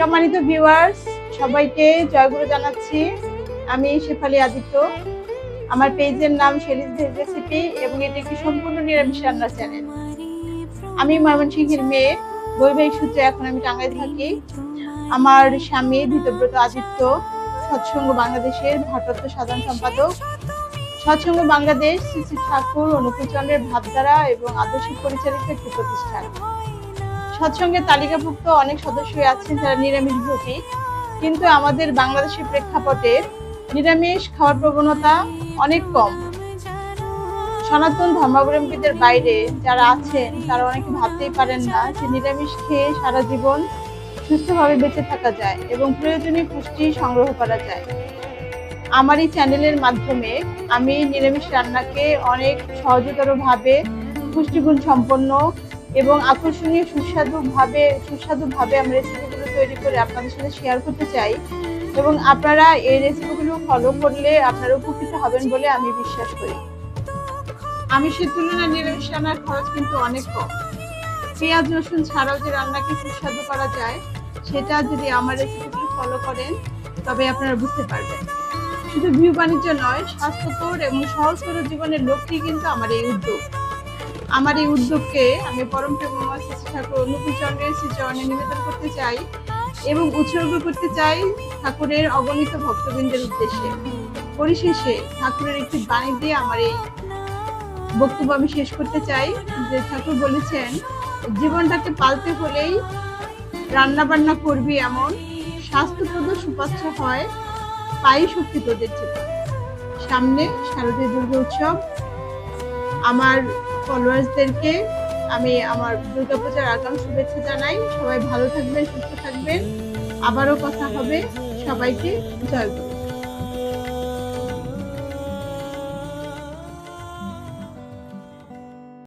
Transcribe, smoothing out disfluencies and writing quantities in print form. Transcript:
সম্মানিত ভিউয়ার্স, সবাইকে জয়গুরু জানাচ্ছি। আমি শেফালী আদিত্য। আমার পেজের নাম শেরিজ ভেজ রেসিপি এবং এটি একটি সম্পূর্ণ নিরামিষ রান্নার চ্যানেল। আমি ময়মনসিংহের মেয়ে, বৈবাহিক সূত্রে এখন আমি টাঙ্গাইল থাকি। আমার স্বামী ধৃতব্রত আদিত্য সৎসঙ্গ বাংলাদেশের ভারপ্রাপ্ত সাধারণ সম্পাদক। সৎসঙ্গ বাংলাদেশ শ্রী শ্রী ঠাকুর অনুকূল চন্দ্রের ভাবধারা এবং আদর্শিক পরিচালিত একটি প্রতিষ্ঠান। সৎসঙ্গের তালিকাভুক্ত অনেক সদস্যই আছেন যারা নিরামিষ ভোজী, কিন্তু আমাদের বাংলাদেশের প্রেক্ষাপটে নিরামিষ খাওয়ার প্রবণতা অনেক কম। সনাতন ধর্মাবলম্বীদের বাইরে যারা আছেন তারা অনেকে ভাবতেই পারেন না যে নিরামিষ খেয়ে সারা জীবন সুস্থভাবে বেঁচে থাকা যায় এবং প্রয়োজনীয় পুষ্টি সংগ্রহ করা যায়। আমার এই চ্যানেলের মাধ্যমে আমি নিরামিষ রান্নাকে অনেক সহজতর ভাবে, পুষ্টিগুণ সম্পন্ন এবং আকর্ষণীয় সুস্বাদুভাবে আমরা রেসিপিগুলো তৈরি করে আপনাদের সাথে শেয়ার করতে চাই এবং আপনারা এই রেসিপিগুলো ফলো করলে আপনারা উপকৃত হবেন বলে আমি বিশ্বাস করি। আমিষের তুলনায় নিরামিষ রান্নার খরচ কিন্তু অনেক কম। পেঁয়াজ রসুন ছাড়াও যে রান্নাকে সুস্বাদু করা যায় সেটা যদি আমার রেসিপিগুলো ফলো করেন তবে আপনারা বুঝতে পারবেন। শুধু ভিউ বাণিজ্য নয়, স্বাস্থ্যকর এবং সহজতর জীবনের লক্ষ্যই কিন্তু আমার এই উদ্যোগ। আমার এই উদ্যোগকে আমি পরম প্রেমময় শ্রী ঠাকুর অনুকূল চন্দ্রের শ্রীচরণে নিবেদন করতে চাই এবং উৎসর্গ করতে চাই ঠাকুরের অগণিত ভক্তবৃন্দের উদ্দেশ্যে। পরিশেষে ঠাকুরের একটি বাণী দিয়ে আমার এই বক্তব্য আমি শেষ করতে চাই যে ঠাকুর বলেছেন, জীবনটাকে পালতে হলেই রান্না বান্না করবি এমন, স্বাস্থ্যপ্রদ সুপাচ্য হয় পাই শক্তি তোদের জীবন। সামনে শারদীয় দুর্গা উৎসব। আমার ফলোয়ার্সদেরকে আমি আমার দুর্গাপূজার আগাম শুভেচ্ছা জানাই। সবাই ভালো থাকবেন, সুস্থ থাকবেন। আবারও কথা হবে। সবাইকে জয় গুরু।